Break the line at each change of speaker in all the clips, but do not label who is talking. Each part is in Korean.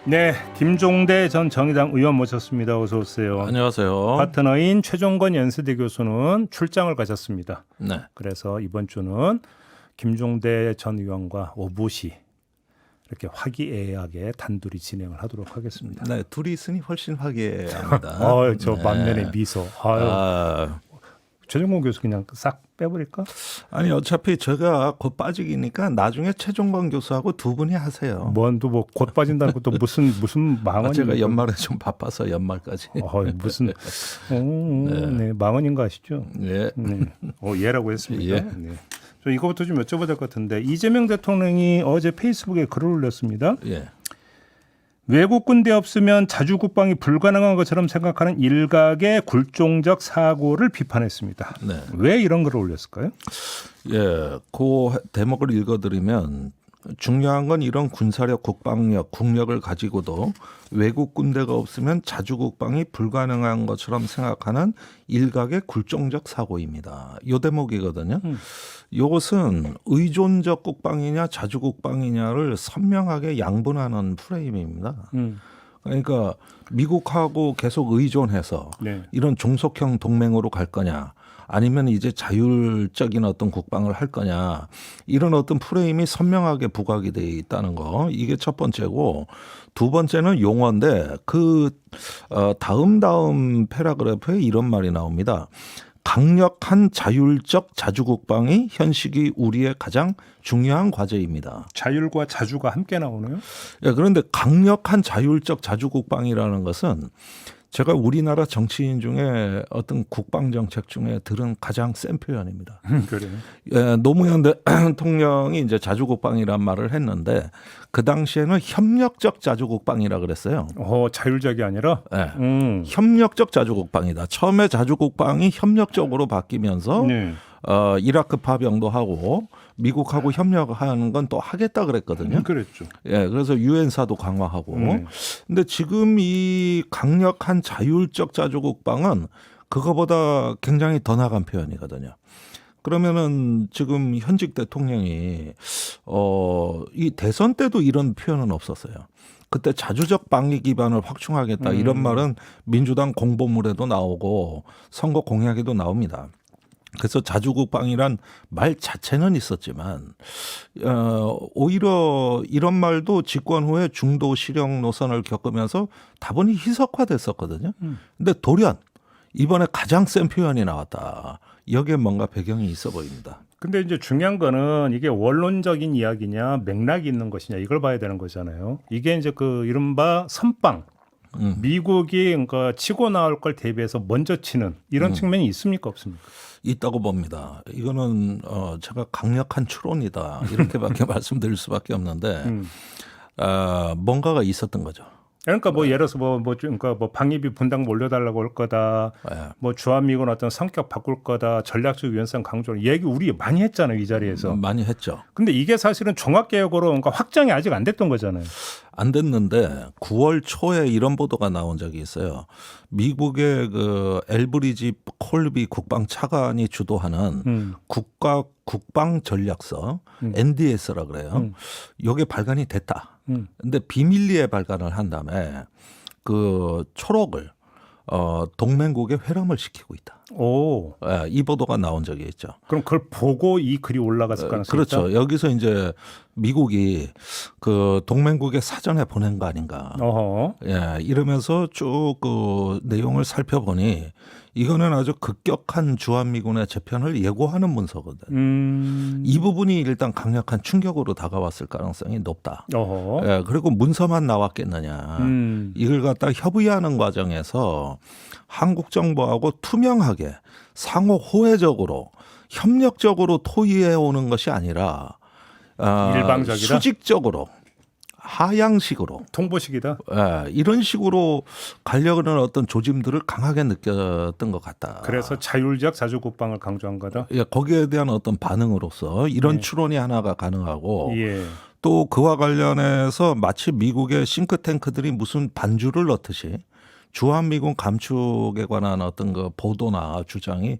네, 김종대 전 정의당 의원 모셨습니다. 어서 오세요.
안녕하세요.
파트너인 최종건 연세대 교수는 출장을 가셨습니다.
네.
그래서 이번 주는 김종대 전 의원과 오붓이 이렇게 화기애애하게 단둘이 진행을 하도록 하겠습니다.
네, 둘이 있으니 훨씬 화기애애합니다.
저
네.
만면의 미소. 최종건 교수 그냥 싹 빼버릴까?
아니 어차피 제가 곧 빠지기니까 나중에 최종건 교수하고 두 분이 하세요.
뭔도 뭐 곧 빠진다는 것도 무슨 망언이?
제가 연말에 좀 바빠서 연말까지.
무슨 네, 망언인 거 아시죠?
네.
네. 예라고 했습니다.
예.
네. 저 이거부터 좀 여쭤봐야 될 것 같은데 이재명 대통령이 어제 페이스북에 글을 올렸습니다.
예.
외국 군대 없으면 자주 국방이 불가능한 것처럼 생각하는 일각의 굴종적 사고를 비판했습니다.
네.
왜 이런 글을 올렸을까요?
예. 그 대목을 읽어드리면 중요한 건 이런 군사력, 국방력, 국력을 가지고도 외국 군대가 없으면 자주 국방이 불가능한 것처럼 생각하는 일각의 굴종적 사고입니다. 이 대목이거든요. 이것은 의존적 국방이냐 자주 국방이냐를 선명하게 양분하는 프레임입니다. 그러니까 미국하고 계속 의존해서
네.
이런 종속형 동맹으로 갈 거냐 아니면 이제 자율적인 어떤 국방을 할 거냐 이런 어떤 프레임이 선명하게 부각이 돼 있다는 거 이게 첫 번째고 두 번째는 용어인데 그 다음 패러그래프에 이런 말이 나옵니다. 강력한 자율적 자주국방이 현 시기 우리의 가장 중요한 과제입니다.
자율과 자주가 함께 나오네요.
예, 그런데 강력한 자율적 자주국방이라는 것은 제가 우리나라 정치인 중에 어떤 국방정책 중에 들은 가장 센 표현입니다.
그래요.
예, 노무현 대통령이 이제 자주국방이란 말을 했는데 그 당시에는 협력적 자주국방이라 그랬어요.
자율적이 아니라.
예, 협력적 자주국방이다. 처음에 자주국방이 협력적으로 바뀌면서
네.
이라크 파병도 하고 미국하고 협력하는 건 또 하겠다 그랬거든요.
그랬죠.
예, 그래서 유엔사도 강화하고. 근데 지금 이 강력한 자율적 자주국방은 그거보다 굉장히 더 나간 표현이거든요. 그러면은 지금 현직 대통령이 이 대선 때도 이런 표현은 없었어요. 그때 자주적 방위 기반을 확충하겠다 이런 말은 민주당 공보물에도 나오고 선거 공약에도 나옵니다. 그래서 자주국방이란 말 자체는 있었지만 오히려 이런 말도 집권 후에 중도 실형 노선을 겪으면서 다분히 희석화됐었거든요. 근데 돌연 이번에 가장 센 표현이 나왔다. 여기에 뭔가 배경이 있어 보입니다.
근데 이제 중요한 거는 이게 원론적인 이야기냐 맥락이 있는 것이냐 이걸 봐야 되는 거잖아요. 이게 이제 그 이른바 선빵. 미국이 그러니까 치고 나올 걸 대비해서 먼저 치는 이런 측면이 있습니까 없습니까?
있다고 봅니다. 이거는 제가 강력한 추론이다 이렇게밖에 말씀드릴 수밖에 없는데 뭔가가 있었던 거죠.
그러니까 뭐 예를 들어서 그러니까 방위비 분담금 올려달라고 할 거다. 뭐 주한미군 어떤 성격 바꿀 거다. 전략적 유연성 강조 얘기 우리 많이 했잖아요 이 자리에서.
많이 했죠.
근데 이게 사실은 종합개혁으로 그러니까 확정이 아직 안 됐던 거잖아요.
안 됐는데 9월 초에 이런 보도가 나온 적이 있어요. 미국의 그 엘브리지 콜비 국방 차관이 주도하는 국방 전략서 NDS라 그래요. 이게 발간이 됐다. 근데 비밀리에 발간을 한 다음에 그 초록을 동맹국에 회람을 시키고 있다. 예, 이 보도가 나온 적이 있죠.
그럼 그걸 보고 이 글이 올라갔을 가능성이
그렇죠.
있다?
여기서 이제 미국이 그 동맹국에 사전에 보낸 거 아닌가. 예, 이러면서 쭉 그 내용을 살펴보니 이거는 아주 급격한 주한미군의 재편을 예고하는 문서거든. 이 부분이 일단 강력한 충격으로 다가왔을 가능성이 높다. 예, 그리고 문서만 나왔겠느냐. 이걸 갖다 협의하는 과정에서 한국 정부하고 투명하게 상호 호혜적으로 협력적으로 토의해 오는 것이 아니라
일방적이다?
수직적으로 하향식으로
통보식이다.
이런 식으로 가려는 어떤 조짐들을 강하게 느꼈던 것 같다.
그래서 자율적 자주국방을 강조한 거다.
예, 거기에 대한 어떤 반응으로서 이런 추론이 하나가 가능하고
예.
또 그와 관련해서 마치 미국의 싱크탱크들이 무슨 반주를 넣듯이 주한미군 감축에 관한 어떤 그 보도나 주장이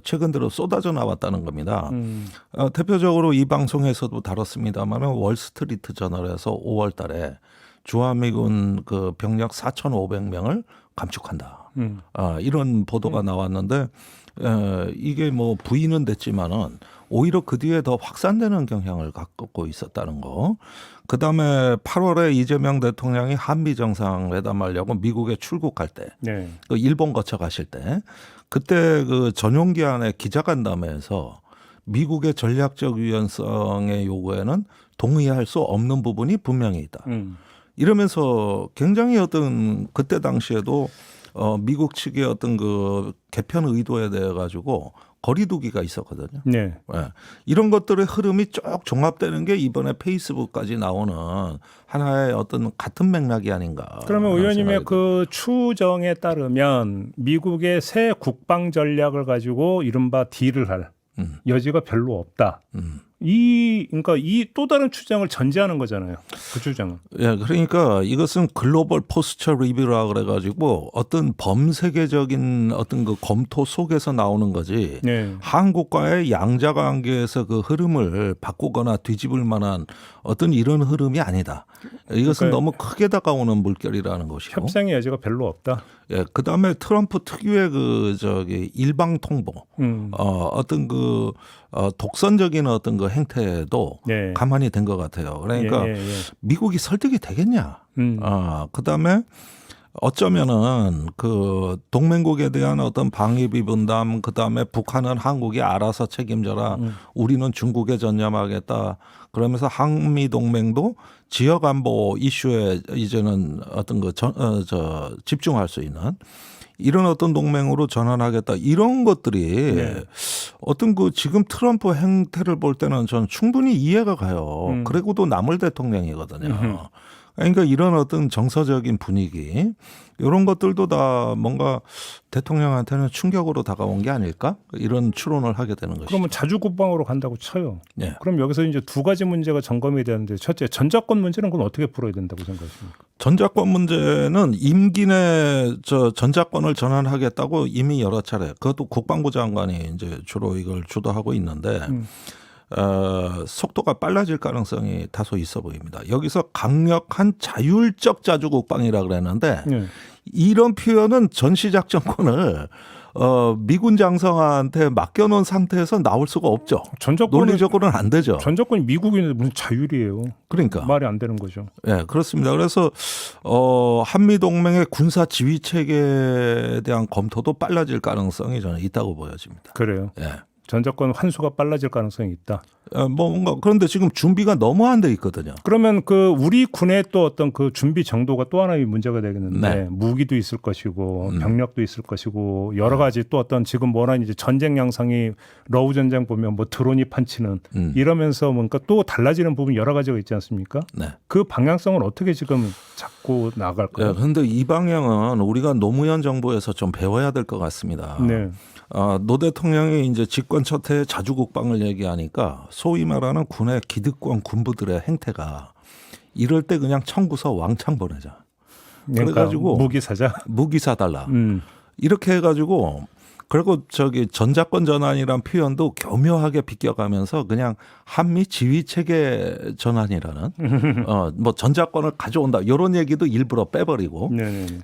최근 들어 쏟아져 나왔다는 겁니다. 대표적으로 이 방송에서도 다뤘습니다만 월스트리트 저널에서 5월 달에 주한미군 그 병력 4,500명을 감축한다. 이런 보도가 나왔는데 이게 뭐 부인은 됐지만은 오히려 그 뒤에 더 확산되는 경향을 갖고 있었다는 거. 그다음에 8월에 이재명 대통령이 한미 정상회담하려고 미국에 출국할 때,
네.
그 일본 거쳐 가실 때, 그때 그 전용기한의 기자간담회에서 미국의 전략적 유연성의 요구에는 동의할 수 없는 부분이 분명히 있다. 이러면서 굉장히 어떤 그때 당시에도 미국 측의 어떤 그 개편 의도에 대해 가지고 거리두기가 있었거든요.
네.
네. 이런 것들의 흐름이 쭉 종합되는 게 이번에 페이스북까지 나오는 하나의 어떤 같은 맥락이 아닌가.
그러면 의원님의 그 추정에 따르면 미국의 새 국방 전략을 가지고 이른바 딜을 할 여지가 별로 없다. 그러니까 이 또 다른 추정을 전제하는 거잖아요. 그 주장은.
예, 그러니까 이것은 글로벌 포스처 리뷰라 그래가지고 어떤 범세계적인 어떤 그 검토 속에서 나오는 거지.
네.
한국과의 양자 관계에서 그 흐름을 바꾸거나 뒤집을 만한 어떤 이런 흐름이 아니다. 이것은
그러니까
너무 크게 다가오는 물결이라는 것이고.
협상의 여지가 별로 없다.
예, 그 다음에 트럼프 특유의 그 일방 통보, 어떤 그 독선적인 어떤 그 행태도
네.
가만히 된 것 같아요. 그러니까 미국이 설득이 되겠냐. 그 다음에 어쩌면은 그 동맹국에 대한 어떤 방위비 분담, 그 다음에 북한은 한국이 알아서 책임져라. 우리는 중국에 전념하겠다. 그러면서 한미 동맹도 지역 안보 이슈에 이제는 어떤 그 집중할 수 있는 이런 어떤 동맹으로 전환하겠다. 이런 것들이 어떤 그 지금 트럼프 행태를 볼 때는 전 충분히 이해가 가요. 그리고도 남을 대통령이거든요. 그러니까 이런 어떤 정서적인 분위기 이런 것들도 다 뭔가 대통령한테는 충격으로 다가온 게 아닐까 이런 추론을 하게 되는 것이죠.
그러면 자주 국방으로 간다고 쳐요.
네.
그럼 여기서 이제 두 가지 문제가 점검이 되는데 첫째 전자권 문제는 그럼 어떻게 풀어야 된다고 생각하십니까?
전자권 문제는 임기 내 전자권을 전환하겠다고 이미 여러 차례 그것도 국방부 장관이 이제 주로 이걸 주도하고 있는데. 속도가 빨라질 가능성이 다소 있어 보입니다. 여기서 강력한 자율적 자주국방이라 그랬는데 이런 표현은 전시작전권을 미군 장성한테 맡겨놓은 상태에서 나올 수가 없죠. 논리적으로는 안 되죠.
전자권이 미국인데 무슨 자율이에요.
그러니까
말이 안 되는 거죠.
네, 그렇습니다. 그래서 한미 동맹의 군사 지휘 체계에 대한 검토도 빨라질 가능성이 저는 있다고 보여집니다.
그래요.
네.
전자권 환수가 빨라질 가능성이 있다.
뭔가 그런데 지금 준비가 너무 안 돼 있거든요.
그러면 그 우리 군의 또 어떤 그 준비 정도가 또 하나의 문제가 되겠는데 무기도 있을 것이고 병력도 있을 것이고 여러 가지 또 어떤 지금 뭐라 이제 전쟁 양상이 러우 전쟁 보면 뭐 드론이 판치는 이러면서 뭔가 또 달라지는 부분 여러 가지가 있지 않습니까? 그 방향성을 어떻게 지금 잡고 나갈까요?
그런데 이 방향은 우리가 노무현 정부에서 좀 배워야 될 것 같습니다.
네.
노 대통령이 이제 집권 첫 해에 자주국방을 얘기하니까 소위 말하는 군의 기득권 군부들의 행태가 이럴 때 그냥 청구서 왕창 보내자.
그러니까
그래가지고
무기 사자.
무기 사달라. 이렇게 해가지고 그리고 전자권 전환이란 표현도 교묘하게 비껴가면서 그냥 한미 지휘 체계 전환이라는 뭐 전자권을 가져온다 이런 얘기도 일부러 빼버리고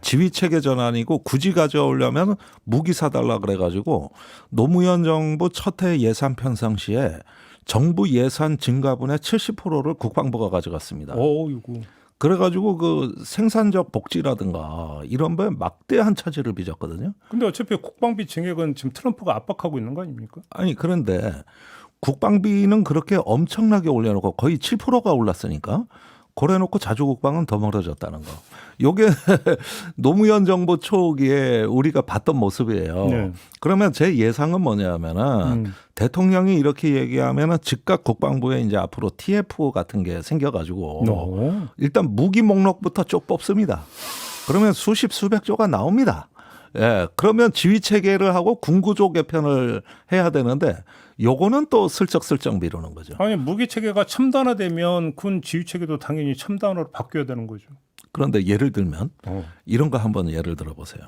지휘 체계 전환이고 굳이 가져오려면 무기 사달라 그래가지고 노무현 정부 첫 해 예산 편성시에 정부 예산 증가분의 70%를 국방부가 가져갔습니다.
오이고.
그래가지고 그 생산적 복지라든가 이런 거에 막대한 차질을 빚었거든요.
근데 어차피 국방비 증액은 지금 트럼프가 압박하고 있는 거 아닙니까?
아니 그런데 국방비는 그렇게 엄청나게 올려놓고 거의 7%가 올랐으니까 그래놓고 자주국방은 더 멀어졌다는 거. 요게 노무현 정부 초기에 우리가 봤던 모습이에요. 그러면 제 예상은 뭐냐면은 대통령이 이렇게 얘기하면은 즉각 국방부에 이제 앞으로 TF 같은 게 생겨가지고 일단 무기 목록부터 쭉 뽑습니다. 그러면 수십 수백 조가 나옵니다. 예, 그러면 지휘 체계를 하고 군구조 개편을 해야 되는데 요거는 또 슬쩍슬쩍 미루는 거죠.
아니 무기 체계가 첨단화되면 군 지휘 체계도 당연히 첨단화로 바뀌어야 되는 거죠.
그런데 예를 들면 이런 거 한번 예를 들어보세요.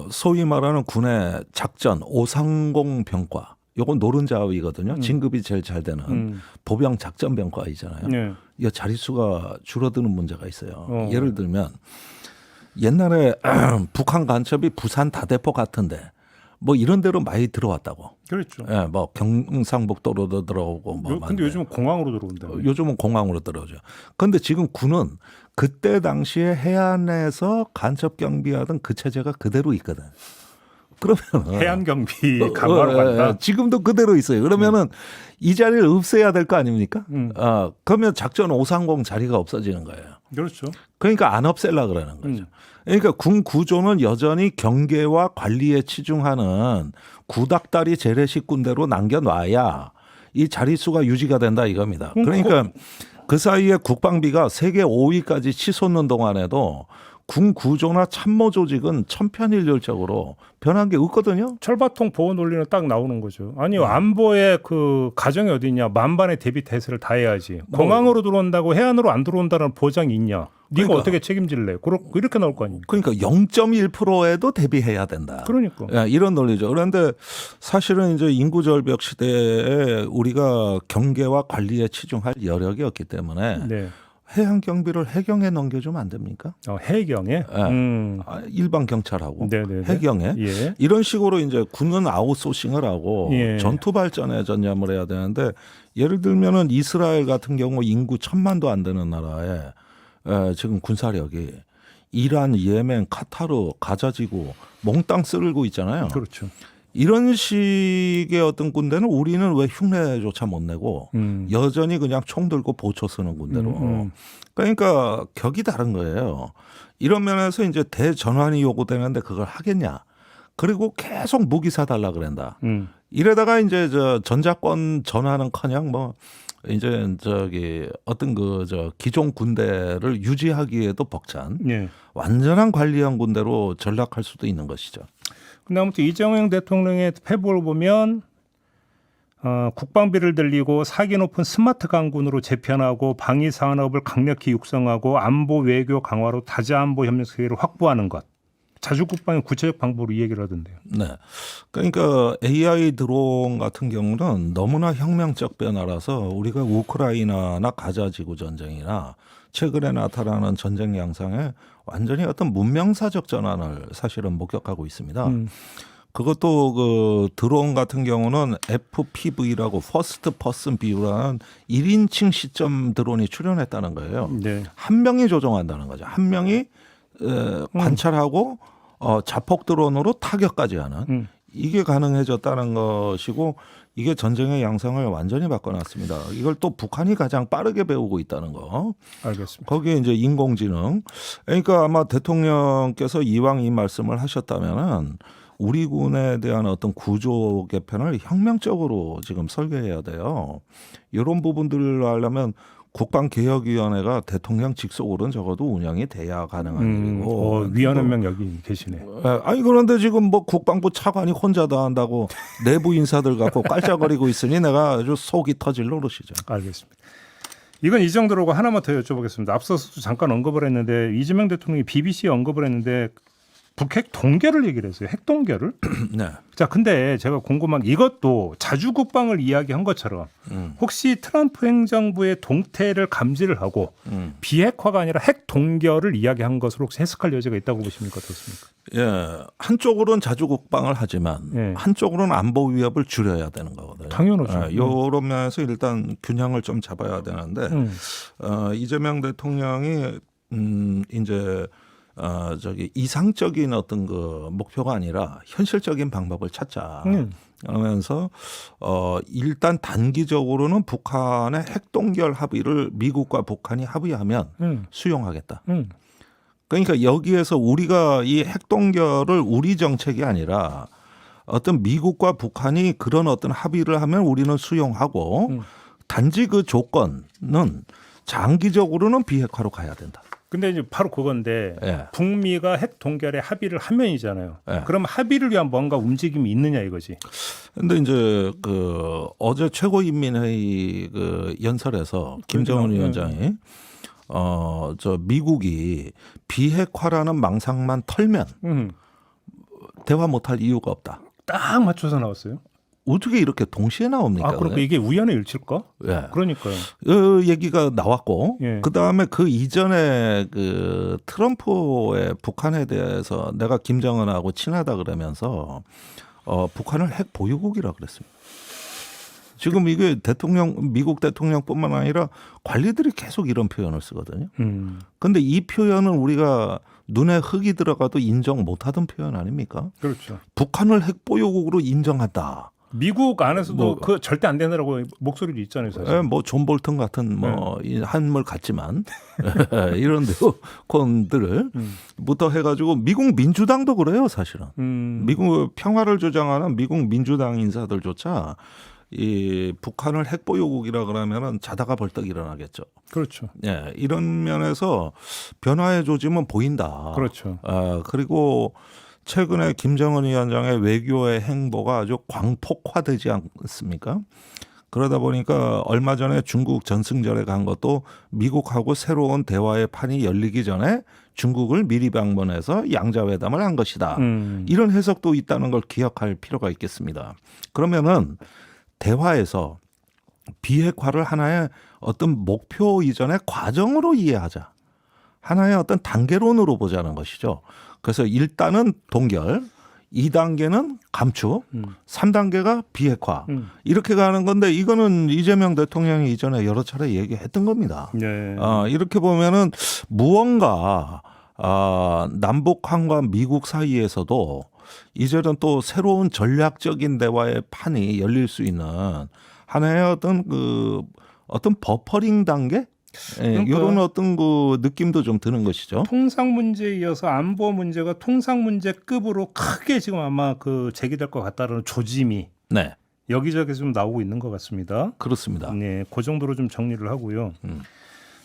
소위 말하는 군의 작전 530 병과 요건 노른자위거든요. 진급이 제일 잘 되는 보병 작전병과이잖아요.
네.
이 자릿수가 줄어드는 문제가 있어요. 예를 들면 옛날에 북한 간첩이 부산 다대포 같은데 뭐 이런 데로 많이 들어왔다고.
그렇죠.
예, 뭐 경상북도로도 들어오고 뭐.
근데 요즘은 공항으로 들어온다.
요즘은 공항으로 들어오죠. 그런데 지금 군은 그때 당시에 해안에서 간첩 경비하던 그 체제가 그대로 있거든. 그러면
해안 경비 강화로 간다.
지금도 그대로 있어요. 그러면은 이 자리를 없애야 될 거 아닙니까? 그러면 작전 530 자리가 없어지는 거예요.
그렇죠.
그러니까 안 없앨라 그러는 거죠. 그러니까 군 구조는 여전히 경계와 관리에 치중하는 구닥다리 재래식 군대로 남겨놔야 이 자릿수가 유지가 된다 이겁니다. 그러니까 그 사이에 국방비가 세계 5위까지 치솟는 동안에도 군 구조나 참모 조직은 천편일률적으로 변한 게 없거든요.
철바통 보호 논리는 딱 나오는 거죠. 아니 안보의 그 가정이 어디 있냐. 만반의 대비 태세를 다해야지. 공항으로 들어온다고 해안으로 안 들어온다는 보장이 있냐. 네가
그러니까.
어떻게 책임질래? 이렇게 나올 거 아닙니까?
그러니까 0.1%에도 대비해야 된다.
그러니까.
이런 논리죠. 그런데 사실은 이제 인구 절벽 시대에 우리가 경계와 관리에 치중할 여력이 없기 때문에
네.
해양 경비를 해경에 넘겨주면 안 됩니까?
해경에
일반 경찰하고
네네네.
해경에
예.
이런 식으로 이제 군은 아웃소싱을 하고
예.
전투 발전에 전념을 해야 되는데 예를 들면은 이스라엘 같은 경우 인구 1,000만도 안 되는 나라에 지금 군사력이 이란, 예멘, 카타르, 가자지구 몽땅 쓸고 있잖아요.
그렇죠.
이런 식의 어떤 군대는 우리는 왜 흉내조차 못 내고 여전히 그냥 총 들고 보초 쓰는 군대로. 그러니까 격이 다른 거예요. 이런 면에서 이제 대전환이 요구되는데 그걸 하겠냐. 그리고 계속 무기 사달라 그런다. 이러다가 이제 저 전자권 전환은커녕 뭐 이제 어떤 기존 군대를 유지하기에도 벅찬
예.
완전한 관리형 군대로 전락할 수도 있는 것이죠.
근데 아무튼 이재명 대통령의 페북을 보면 국방비를 늘리고 사기 높은 스마트 강군으로 재편하고 방위 산업을 강력히 육성하고 안보 외교 강화로 다자안보 협력 세계를 확보하는 것. 자주국방의 구체적 방법으로 이 얘기를 하던데요.
네. 그러니까 AI 드론 같은 경우는 너무나 혁명적 변화라서 우리가 우크라이나나 가자 지구 전쟁이나 최근에 나타나는 전쟁 양상에 완전히 어떤 문명사적 전환을 사실은 목격하고 있습니다. 그것도 그 드론 같은 경우는 FPV라고 First Person View라는 1인칭 시점 드론이 출현했다는 거예요.
네.
한 명이 조종한다는 거죠. 한 명이 관찰하고 자폭 드론으로 타격까지 하는 이게 가능해졌다는 것이고 이게 전쟁의 양상을 완전히 바꿔놨습니다. 이걸 또 북한이 가장 빠르게 배우고 있다는 거.
알겠습니다.
거기에 이제 인공지능. 그러니까 아마 대통령께서 이왕 이 말씀을 하셨다면은 우리 군에 대한 어떤 구조 개편을 혁명적으로 지금 설계해야 돼요. 이런 부분들을 하려면 국방개혁위원회가 대통령 직속으로는 적어도 운영이 돼야 가능한 일이고.
위원 한 명 여기 계시네.
아니 그런데 지금 뭐 국방부 차관이 혼자 다 한다고 내부 인사들 갖고 깔짝거리고 있으니 내가 아주 속이 터질 노릇이죠.
알겠습니다. 이건 이 정도로 하나만 더 여쭤보겠습니다. 앞서서 잠깐 언급을 했는데 이재명 대통령이 BBC에 언급을 했는데 북핵 동결을 얘기를 했어요. 핵 동결을.
네.
자, 근데 제가 궁금한 게 이것도 자주국방을 이야기한 것처럼 혹시 트럼프 행정부의 동태를 감지를 하고 비핵화가 아니라 핵 동결을 이야기한 것으로 혹시 해석할 여지가 있다고 보십니까? 어떻습니까?
예, 한쪽으로는 자주국방을 하지만
예.
한쪽으로는 안보 위협을 줄여야 되는 거거든요.
당연하죠.
이런 면에서 일단 균형을 좀 잡아야 되는데 이재명 대통령이 이제 이상적인 어떤 그 목표가 아니라 현실적인 방법을 찾자 하면서 일단 단기적으로는 북한의 핵동결 합의를 미국과 북한이 합의하면 수용하겠다. 그러니까 여기에서 우리가 이 핵동결을 우리 정책이 아니라 어떤 미국과 북한이 그런 어떤 합의를 하면 우리는 수용하고 단지 그 조건은 장기적으로는 비핵화로 가야 된다.
근데 이제 바로 그건데
예.
북미가 핵 동결에 합의를 하면이잖아요.
예.
그럼 합의를 위한 뭔가 움직임이 있느냐 이거지.
근데 이제 그 어제 최고인민회의 그 연설에서 김정은 위원장이 저 미국이 비핵화라는 망상만 털면 대화 못할 이유가 없다.
딱 맞춰서 나왔어요.
어떻게 이렇게 동시에 나옵니까?
그러니까 이게 우연의 일치일까?
예.
그러니까요.
얘기가 나왔고
예.
그다음에 그 이전에 그 트럼프의 북한에 대해서 내가 김정은하고 친하다 그러면서 북한을 핵 보유국이라 그랬습니다. 지금 이게 미국 대통령뿐만 아니라 관리들이 계속 이런 표현을 쓰거든요. 근데 이 표현은 우리가 눈에 흙이 들어가도 인정 못하던 표현 아닙니까?
그렇죠.
북한을 핵 보유국으로 인정한다.
미국 안에서도 그 절대 안 되느라고 목소리도 있잖아요, 사실.
뭐 존 볼턴 같은 이 한물 같지만 이런 데콘들을부터 해가지고 미국 민주당도 그래요, 사실은. 미국 평화를 주장하는 미국 민주당 인사들조차 이 북한을 핵보유국이라 그러면은 자다가 벌떡 일어나겠죠.
그렇죠.
예, 이런 면에서 변화의 조짐은 보인다.
그렇죠.
그리고 최근에 김정은 위원장의 외교의 행보가 아주 광폭화되지 않습니까? 그러다 보니까 얼마 전에 중국 전승절에 간 것도 미국하고 새로운 대화의 판이 열리기 전에 중국을 미리 방문해서 양자회담을 한 것이다. 이런 해석도 있다는 걸 기억할 필요가 있겠습니다. 그러면은 대화에서 비핵화를 하나의 어떤 목표 이전의 과정으로 이해하자. 하나의 어떤 단계론으로 보자는 것이죠. 그래서 1단은 동결, 2단계는 감축, 3단계가 비핵화. 이렇게 가는 건데 이거는 이재명 대통령이 이전에 여러 차례 얘기했던 겁니다.
네.
이렇게 보면은 무언가 남북한과 미국 사이에서도 이제는 또 새로운 전략적인 대화의 판이 열릴 수 있는 하나의 어떤 버퍼링 단계? 이런 어떤 그 느낌도 좀 드는 것이죠.
통상 문제에 이어서 안보 문제가 통상 문제급으로 크게 지금 아마 그 제기될 것 같다는 조짐이
네.
여기저기 좀 나오고 있는 것 같습니다.
그렇습니다.
네, 그 정도로 좀 정리를 하고요.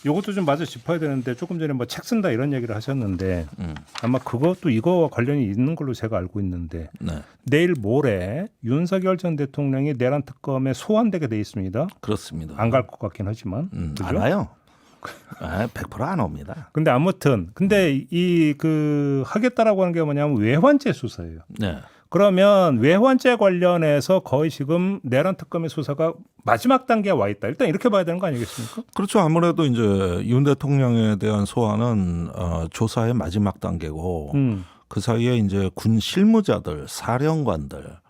이것도 좀 마저 짚어야 되는데 조금 전에 뭐 책 쓴다 이런 얘기를 하셨는데 아마 그것도 이거와 관련이 있는 걸로 제가 알고 있는데 내일 모레 윤석열 전 대통령이 내란 특검에 소환되게 돼 있습니다.
그렇습니다.
안 갈 것 같긴 하지만
안 와요. 100%안 옵니다.
근데 아무튼 이 하겠다라고 하는 게 뭐냐면 외환죄 수사예요.
네.
그러면 외환죄 관련해서 거의 지금 내란 특검의 수사가 마지막 단계에 와 있다. 일단 이렇게 봐야 되는 거 아니겠습니까?
그렇죠. 아무래도 이제 윤 대통령에 대한 소환은 조사의 마지막 단계고 그 사이에 이제 군 실무자들, 사령관들,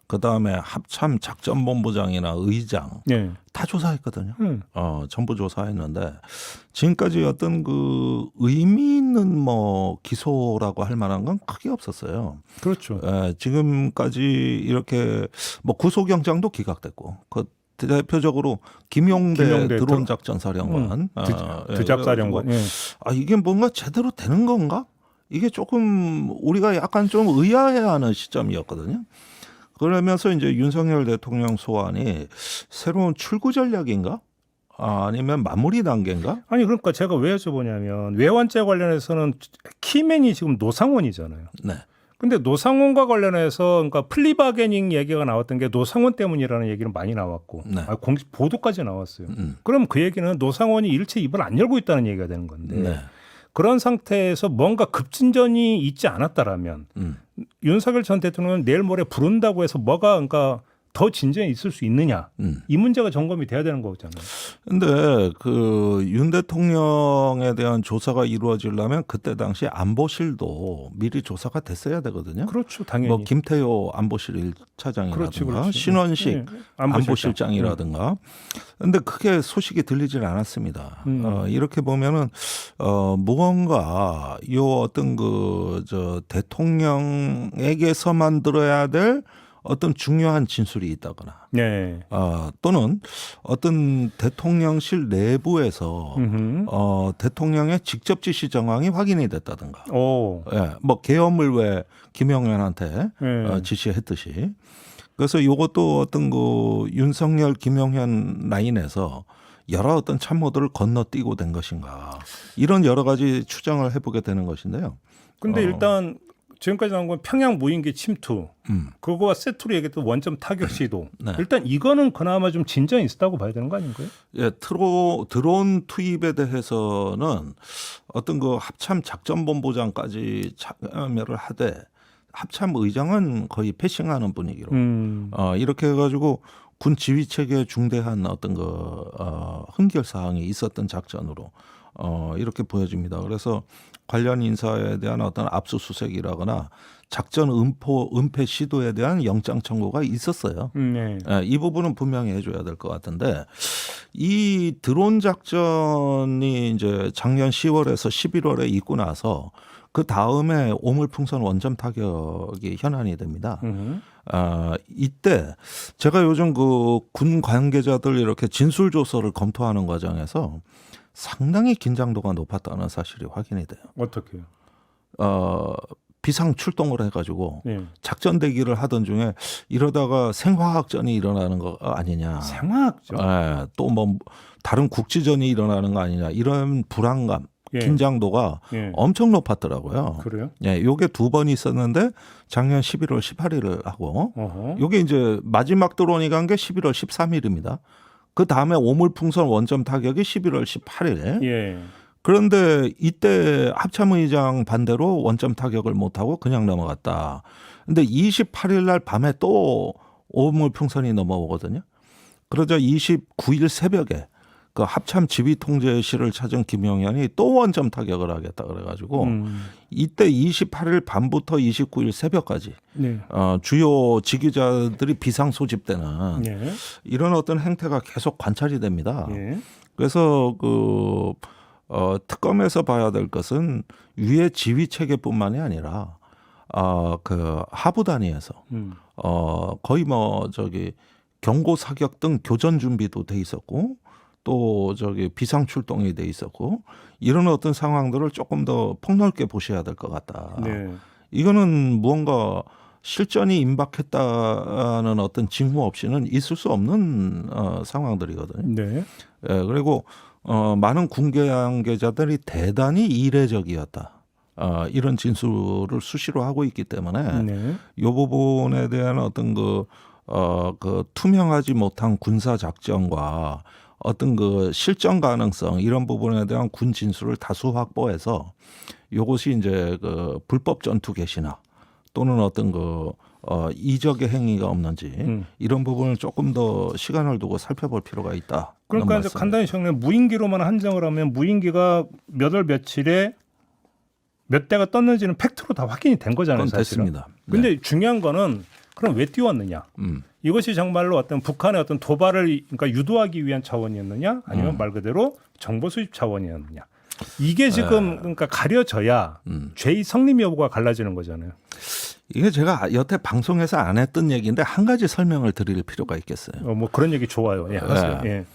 그 다음에 합참 작전본부장이나 의장
네.
다 조사했거든요. 전부 조사했는데 지금까지 어떤 그 의미 있는 뭐 기소라고 할 만한 건 크게 없었어요.
그렇죠.
지금까지 이렇게 뭐 구속영장도 기각됐고 그 대표적으로 김용대 드론 작전 사령관,
드작 사령관.
이게 뭔가 제대로 되는 건가? 이게 조금 우리가 약간 좀 의아해하는 시점이었거든요. 그러면서 이제 윤석열 대통령 소환이 새로운 출구 전략인가? 아니면 마무리 단계인가?
아니 그러니까 제가 왜 여쭤보냐면 외환죄 관련해서는 키맨이 지금 노상원이잖아요.
네.
근데 노상원과 관련해서 그러니까 플리바게닝 얘기가 나왔던 게 노상원 때문이라는 얘기는 많이 나왔고
네.
공식 보도까지 나왔어요. 그럼 그 얘기는 노상원이 일체 입을 안 열고 있다는 얘기가 되는 건데
네.
그런 상태에서 뭔가 급진전이 있지 않았다라면 윤석열 전 대통령은 내일 모레 부른다고 해서 뭐가 그러니까 더 진전이 있을 수 있느냐 이 문제가 점검이 돼야 되는 거잖아요.
근데 그 윤 대통령에 대한 조사가 이루어지려면 그때 당시 안보실도 미리 조사가 됐어야 되거든요.
그렇죠, 당연히.
뭐 김태효 안보실 1차장이라든가
그렇지.
신원식 안보실장이라든가. 근데 크게 소식이 들리질 않았습니다. 이렇게 보면은 무언가 요 어떤 대통령에게서만 들어야 될 어떤 중요한 진술이 있다거나
네.
또는 어떤 대통령실 내부에서 대통령의 직접 지시 정황이 확인이 됐다든가 뭐 계엄을 왜 김용현한테 지시했듯이 그래서 이것도 어떤 그 윤석열 김용현 라인에서 여러 어떤 참모들을 건너뛰고 된 것인가 이런 여러 가지 추정을 해보게 되는 것인데요.
근데 일단 지금까지 나온 건 평양 무인기 침투, 그거와 세트로 얘기했던 원점 타격 시도.
네.
일단 이거는 그나마 좀 진전이 있었다고 봐야 되는 거 아닌가요?
예, 드론 투입에 대해서는 어떤 그 합참 작전본부장까지 참여를 하되 합참 의장은 거의 패싱하는 분위기로 이렇게 해가지고 군 지휘 체계에 중대한 어떤 흥결 사항이 있었던 작전으로 이렇게 보여집니다. 그래서 관련 인사에 대한 어떤 압수수색이라거나 작전 은폐 시도에 대한 영장 청구가 있었어요.
네.
이 부분은 분명히 해줘야 될 것 같은데 이 드론 작전이 이제 작년 10월에서 11월에 있고 나서 그 다음에 오물풍선 원점 타격이 현안이 됩니다. 이때 제가 요즘 그 군 관계자들 이렇게 진술 조서를 검토하는 과정에서 상당히 긴장도가 높았다는 사실이 확인이 돼요.
어떻게요?
비상 출동을 해가지고
네.
작전 대기를 하던 중에 이러다가 생화학전이 일어나는 거 아니냐.
생화학전.
또 뭐 다른 국지전이 일어나는 거 아니냐. 이런 불안감,
예.
긴장도가
예.
엄청 높았더라고요.
그래요?
예, 요게 두 번 있었는데 작년 11월 18일을 하고
어허.
요게 이제 마지막 드론이 간 게 11월 13일입니다. 그 다음에 오물풍선 원점 타격이 11월 18일.
예.
그런데 이때 합참의장 반대로 원점 타격을 못하고 그냥 넘어갔다. 근데 28일 날 밤에 또 오물풍선이 넘어오거든요. 그러자 29일 새벽에 그 합참 지휘 통제실을 찾은 김용현이 또 원점 타격을 하겠다 그래가지고 이때 28일 밤부터 29일 새벽까지
네.
주요 지휘자들이 비상 소집되는
예.
이런 어떤 행태가 계속 관찰이 됩니다.
예.
그래서 특검에서 봐야 될 것은 위의 지휘 체계뿐만이 아니라 그 하부 단위에서 거의 뭐 경고 사격 등 교전 준비도 돼 있었고 또 비상 출동이 돼 있었고 이런 어떤 상황들을 조금 더 폭넓게 보셔야 될 것 같다.
네.
이거는 무언가 실전이 임박했다는 어떤 징후 없이는 있을 수 없는 상황들이거든요.
네.
예, 그리고 많은 군 관계자들이 대단히 이례적이었다. 이런 진술을 수시로 하고 있기 때문에
네.
이 부분에 대한 어떤 그 투명하지 못한 군사 작전과 어떤 그 실전 가능성 이런 부분에 대한 군 진술을 다수 확보해서 이것이 이제 그 불법 전투 개시나 또는 어떤 이적의 행위가 없는지 이런 부분을 조금 더 시간을 두고 살펴볼 필요가 있다.
그러니까 이제 간단히 정리하면 무인기로만 한정을 하면 무인기가 몇 월 며칠에 몇 대가 떴는지는 팩트로 다 확인이 된 거잖아요.
그건
사실은.
됐습니다.
근데
네.
중요한 거는 그럼 왜 띄웠느냐? 이것이 정말로 어떤 북한의 어떤 도발을 그러니까 유도하기 위한 차원이었느냐? 아니면 말 그대로 정보 수집 차원이었느냐? 이게 지금 그러니까 가려져야 죄의 성립 여부가 갈라지는 거잖아요.
이게 제가 여태 방송에서 안 했던 얘기인데 한 가지 설명을 드릴 필요가 있겠어요.
뭐 그런 얘기 좋아요. 예, 하세요. 예.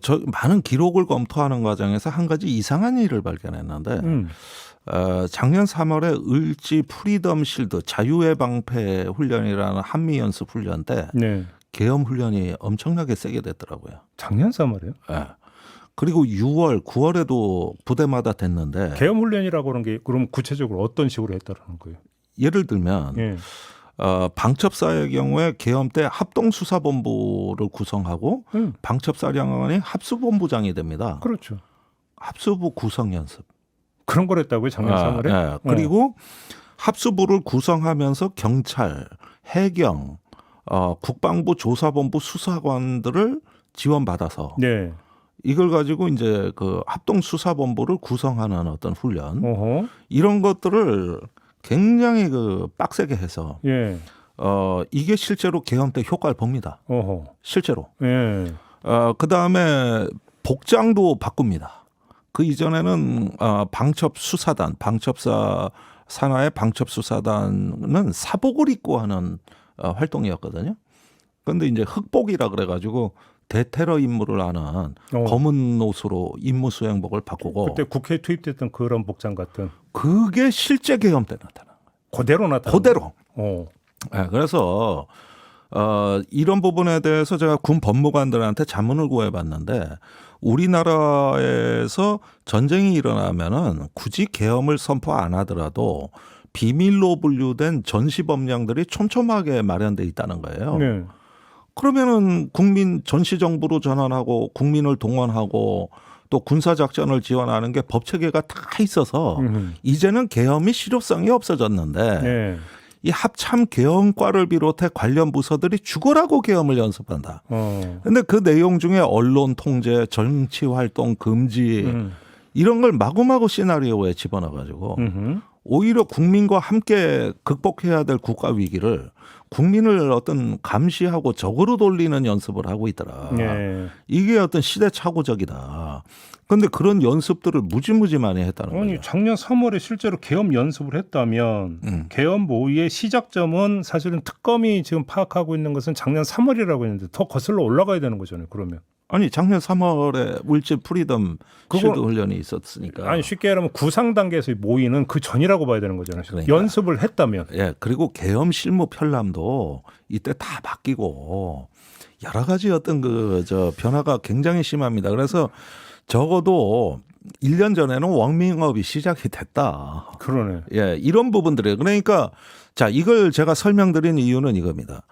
저 많은 기록을 검토하는 과정에서 한 가지 이상한 일을 발견했는데 작년 3월에 을지 프리덤 실드 자유의 방패 훈련이라는 한미 연습 훈련 때
네.
계엄 훈련이 엄청나게 세게 됐더라고요.
작년 3월에요?
예. 그리고 6월, 9월에도 부대마다 됐는데
계엄 훈련이라고 그런 게 그럼 구체적으로 어떤 식으로 했다라는 거예요?
예를 들면
예.
방첩사의 경우에 계엄 때 합동수사본부를 구성하고 방첩사령관이 합수본부장이 됩니다.
그렇죠.
합수부 구성 연습.
그런 걸 했다고요? 작년 3월에?
네. 그리고 합수부를 구성하면서 경찰, 해경, 국방부 조사본부 수사관들을 지원받아서
네.
이걸 가지고 이제 그 합동수사본부를 구성하는 어떤 훈련
어허.
이런 것들을 굉장히 빡세게 해서
예.
이게 실제로 계엄 때 효과를 봅니다.
어허.
실제로.
예.
그 다음에 복장도 바꿉니다. 그 이전에는 방첩수사단, 방첩사 산하의 방첩수사단은 사복을 입고 하는 활동이었거든요. 그런데 이제 흑복이라 그래가지고 대테러 임무를 하는 검은 옷으로 임무 수행복을 바꾸고
그때 국회에 투입됐던 그런 복장 같은
그게 실제 계엄 때 나타난 거예요.
그대로 나타난
그대로.
네,
그래서 이런 부분에 대해서 제가 군 법무관들한테 자문을 구해봤는데 우리나라에서 전쟁이 일어나면은 굳이 계엄을 선포 안 하더라도 비밀로 분류된 전시범령들이 촘촘하게 마련돼 있다는 거예요.
네.
그러면은 국민 전시정부로 전환하고 국민을 동원하고 또 군사작전을 지원하는 게 법체계가 다 있어서 이제는 계엄이 실효성이 없어졌는데
네.
이 합참 계엄과를 비롯해 관련 부서들이 죽어라고 계엄을 연습한다. 그런데 그 내용 중에 언론 통제, 정치 활동 금지 이런 걸 마구마구 시나리오에 집어넣어가지고 오히려 국민과 함께 극복해야 될 국가 위기를 국민을 어떤 감시하고 적으로 돌리는 연습을 하고 있더라.
네.
이게 어떤 시대착오적이다. 그런데 그런 연습들을 무지무지 많이 했다는
아니
거죠.
작년 3월에 실제로 계엄 연습을 했다면 계엄 모의의 시작점은 사실은 특검이 지금 파악하고 있는 것은 작년 3월이라고 했는데 더 거슬러 올라가야 되는 거잖아요. 그러면.
아니 작년 3월에 물질 프리덤 쉴드 훈련이 있었으니까.
아니 쉽게 말하면 구상 단계에서 모의는 그 전이라고 봐야 되는 거잖아요.
그러니까.
연습을 했다면.
예, 그리고 계엄 실무 편람도 이때 다 바뀌고 여러 가지 어떤 변화가 굉장히 심합니다. 그래서 적어도 1년 전에는 워밍업이 시작이 됐다.
그러네.
예, 이런 부분들이에요. 그러니까 자, 이걸 제가 설명드린 이유는 이겁니다.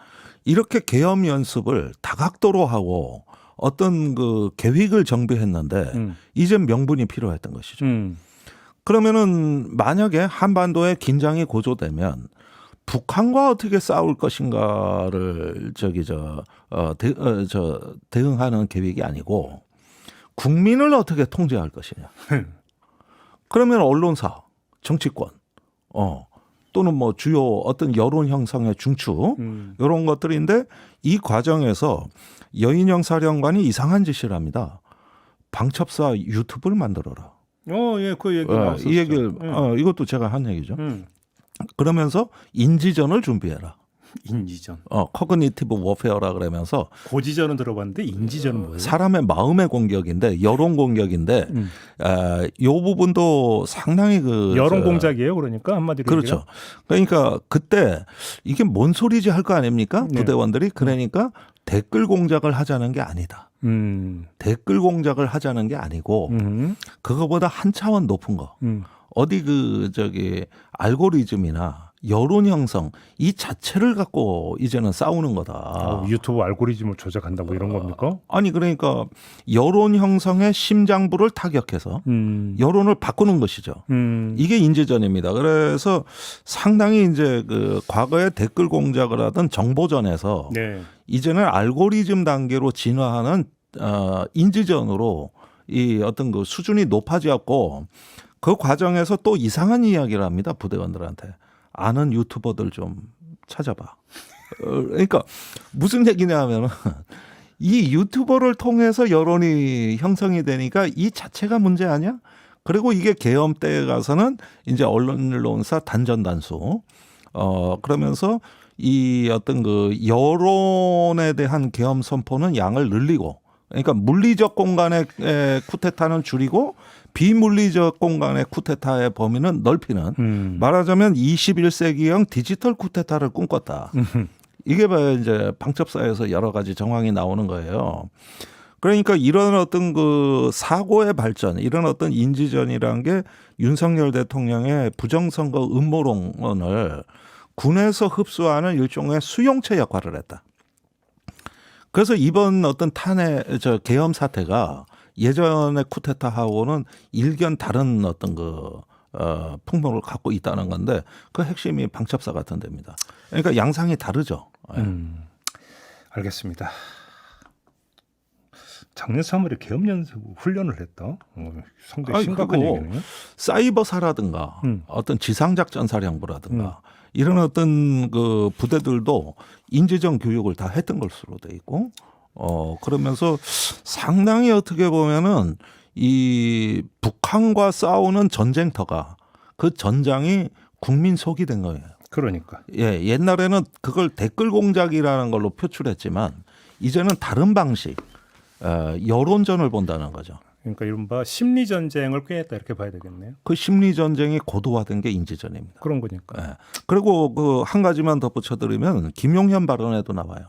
이렇게 계엄 연습을 다각도로 하고 어떤 그 계획을 정비했는데 이제 명분이 필요했던 것이죠. 그러면은 만약에 한반도에 긴장이 고조되면 북한과 어떻게 싸울 것인가를 대응하는 계획이 아니고 국민을 어떻게 통제할 것이냐. 그러면 언론사, 정치권, 또는 뭐 주요 어떤 여론 형성의 중추 이런 것들인데 이 과정에서 여인영 사령관이 이상한 짓을 합니다. 방첩사 유튜브를 만들어라.
예, 그 얘기 나왔었죠.
이 얘기를 이것도 제가 한 얘기죠. 그러면서 인지전을 준비해라.
인지전.
커그니티브 워페어라 그러면서
고지전은 들어봤는데 인지전은 뭐예요?
사람의 마음의 공격인데 여론 공격인데 이 부분도 상당히
여론 공작이에요. 그러니까 한마디로
그렇죠. 그러니까 그때 이게 뭔 소리지 할 거 아닙니까?
네.
부대원들이 그러니까 댓글 공작을 하자는 게 아니다. 댓글 공작을 하자는 게 아니고 그거보다 한 차원 높은 거. 어디 알고리즘이나 여론 형성 이 자체를 갖고 이제는 싸우는 거다.
유튜브 알고리즘을 조작한다 뭐 이런 겁니까?
아니 그러니까 여론 형성의 심장부를 타격해서 여론을 바꾸는 것이죠. 이게 인지전입니다. 그래서 상당히 이제 과거에 댓글 공작을 하던 정보전에서
네.
이제는 알고리즘 단계로 진화하는 인지전으로 이 어떤 그 수준이 높아졌고 그 과정에서 또 이상한 이야기를 합니다. 부대원들한테. 아는 유튜버들 좀 찾아봐. 그러니까 무슨 얘기냐 하면은 이 유튜버를 통해서 여론이 형성이 되니까 이 자체가 문제 아니야? 그리고 이게 계엄 때에 가서는 이제 언론사 단전단수. 그러면서 이 어떤 그 여론에 대한 계엄 선포는 양을 늘리고 그러니까 물리적 공간의 쿠데타는 줄이고 비물리적 공간의 쿠데타의 범위는 넓히는 말하자면 21세기형 디지털 쿠데타를 꿈꿨다. 이게 바로 이제 방첩사에서 여러 가지 정황이 나오는 거예요. 그러니까 이런 어떤 그 사고의 발전, 이런 어떤 인지전이라는 게 윤석열 대통령의 부정선거 음모론을 군에서 흡수하는 일종의 수용체 역할을 했다. 그래서 이번 어떤 계엄 사태가 예전의 쿠데타하고는 일견 다른 어떤 풍모를 갖고 있다는 건데 그 핵심이 방첩사 같은 데입니다. 그러니까 양상이 다르죠.
알겠습니다. 작년 3월에 계엄 연습 훈련을 했다. 상당히 심각한 얘기네요.
사이버사라든가 어떤 지상작전사령부라든가 이런 어떤 그 부대들도 인지전 교육을 다 했던 것으로 돼 있고 그러면서 상당히 어떻게 보면은 이 북한과 싸우는 전쟁터가 그 전장이 국민 속이 된 거예요.
그러니까.
예, 옛날에는 그걸 댓글 공작이라는 걸로 표출했지만 이제는 다른 방식 여론전을 본다는 거죠.
그러니까 이른바 심리 전쟁을 꾀했다 이렇게 봐야 되겠네요.
그 심리 전쟁이 고도화된 게 인지전입니다.
그런 거니까.
예. 그리고 그 한 가지만 덧붙여드리면 김용현 발언에도 나와요.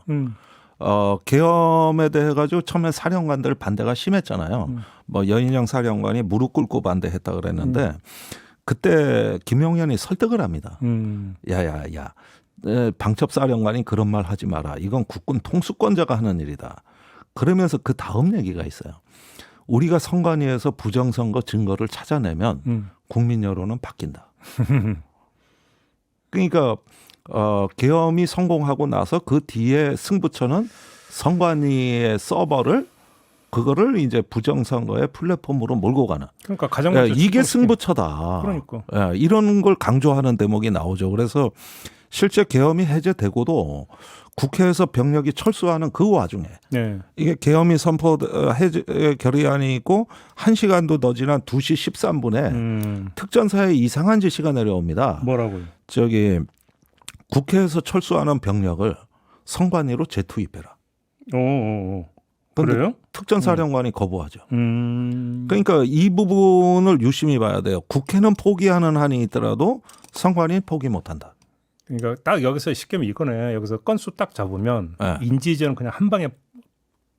계엄에 대해 가지고 처음에 사령관들 반대가 심했잖아요. 뭐 여인영 사령관이 무릎 꿇고 반대했다 그랬는데 그때 김용현이 설득을 합니다. 야야야, 방첩사령관이 그런 말 하지 마라. 이건 국군 통수권자가 하는 일이다. 그러면서 그 다음 얘기가 있어요. 우리가 선관위에서 부정선거 증거를 찾아내면 국민 여론은 바뀐다. 그러니까 계엄이 성공하고 나서 그 뒤에 승부처는 선관위의 서버를 그거를 이제 부정선거의 플랫폼으로 몰고 가는.
그러니까 가장 먼저
이게 승부처다.
그러니까
이런 걸 강조하는 대목이 나오죠. 그래서 실제 계엄이 해제되고도 국회에서 병력이 철수하는 그 와중에
네.
이게 계엄이 선포 해제 결의안이 있고 1시간도 더 지난 2시 13분에 특전사에 이상한 지시가 내려옵니다.
뭐라고요?
저기 국회에서 철수하는 병력을 선관위로 재투입해라.
그래요?
특전사령관이 거부하죠. 그러니까 이 부분을 유심히 봐야 돼요. 국회는 포기하는 한이 있더라도 선관위 포기 못한다.
그러니까 딱 여기서 쉽게 말하면 이거네. 여기서 건수 딱 잡으면
네.
인지제는 그냥 한 방에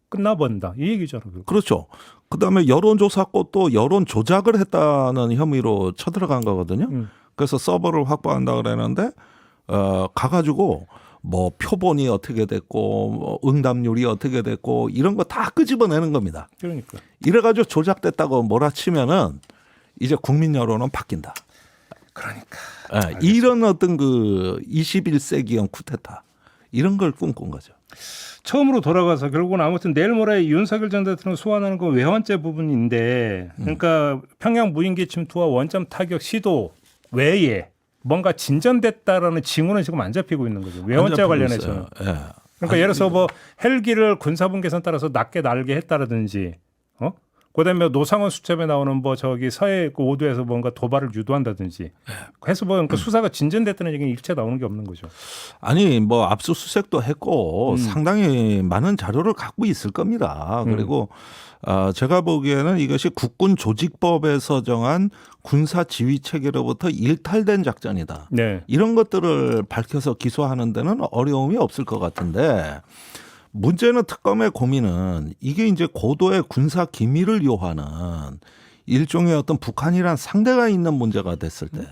끝나버린다. 이 얘기잖아.
그렇죠. 그다음에 여론조사 것도 여론 조작을 했다는 혐의로 쳐들어간 거거든요. 그래서 서버를 확보한다 그랬는데 가가지고 뭐 표본이 어떻게 됐고 뭐 응답률이 어떻게 됐고 이런 거 다 끄집어내는 겁니다.
그러니까
이래가지고 조작됐다고 몰아치면은 이제 국민 여론은 바뀐다.
그러니까
이런 어떤 그 21세기형 쿠데타 이런 걸 꿈꾼 거죠.
처음으로 돌아가서 결국은 아무튼 내일 모레 윤석열 전 대통령 소환하는 건 외환죄 부분인데 그러니까 평양 무인기 침투와 원점 타격 시도 외에 뭔가 진전됐다라는 징후는 지금 안 잡히고 있는 거죠. 외환죄 관련해서는. 그러니까 예를 들어서 뭐 헬기를 군사분 계산 따라서 낮게 날게 했다라든지 그다음에 노상원 수첩에 나오는 뭐 저기 서해 그 오도에서 뭔가 도발을 유도한다든지 해서 뭐 그러니까 수사가 진전됐다는 얘기는 일체 나오는 게 없는 거죠.
아니 뭐 압수수색도 했고 상당히 많은 자료를 갖고 있을 겁니다. 그리고 제가 보기에는 이것이 국군 조직법에서 정한 군사 지휘 체계로부터 일탈된 작전이다.
네.
이런 것들을 밝혀서 기소하는 데는 어려움이 없을 것 같은데 문제는 특검의 고민은 이게 이제 고도의 군사 기밀을 요하는 일종의 어떤 북한이란 상대가 있는 문제가 됐을 때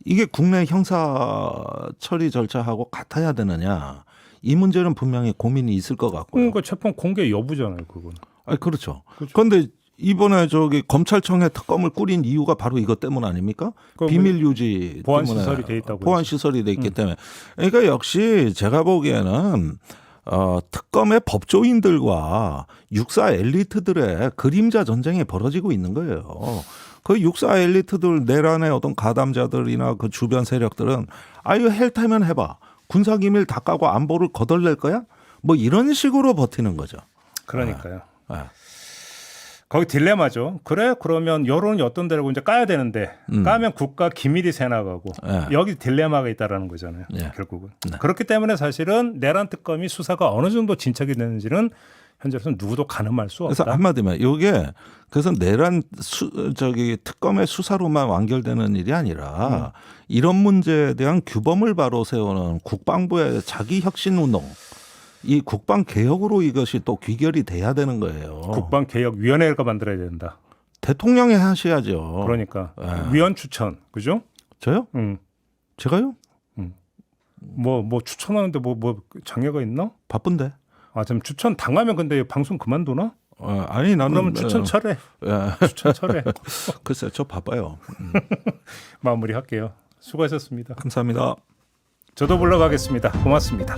이게 국내 형사 처리 절차하고 같아야 되느냐 이 문제는 분명히 고민이 있을 것 같고요.
그러니까 재판 공개 여부잖아요, 그건.
그렇죠. 그런데 이번에 저기 검찰청에 특검을 꾸린 이유가 바로 이것 때문 아닙니까? 비밀 유지
보안
때문에
시설이 돼 있다고.
보안 시설이 돼 있기 때문에. 그러니까 역시 제가 보기에는 특검의 법조인들과 육사 엘리트들의 그림자 전쟁이 벌어지고 있는 거예요. 그 육사 엘리트들 내란의 어떤 가담자들이나 그 주변 세력들은 아유 헬타면 해봐. 군사기밀 다 까고 안보를 거덜낼 거야? 뭐 이런 식으로 버티는 거죠.
그러니까요. 거기 딜레마죠. 그래 그러면 여론이 어떤 데라고 이제 까야 되는데 까면 국가 기밀이 새 나가고 여기 딜레마가 있다라는 거잖아요. 결국은. 그렇기 때문에 사실은 내란 특검이 수사가 어느 정도 진척이 되는지는 현재로서는 누구도 가늠할 수 없다.
그래서 한마디면 이게 그래서 내란 특검의 수사로만 완결되는 일이 아니라 이런 문제에 대한 규범을 바로 세우는 국방부의 자기 혁신 운동. 이 국방 개혁으로 이것이 또 귀결이 돼야 되는 거예요.
국방 개혁 위원회가 만들어야 된다.
대통령이 하셔야죠.
그러니까 위원 추천, 그죠?
저요? 제가요?
뭐 추천하는데 뭐 장애가 있나?
바쁜데.
좀 추천 당하면 근데 방송 그만두나?
아니 나는
그러면 추천 철회. 추천 철회.
글쎄 저 바빠요.
마무리할게요. 수고하셨습니다.
감사합니다.
저도 물러가겠습니다. 고맙습니다.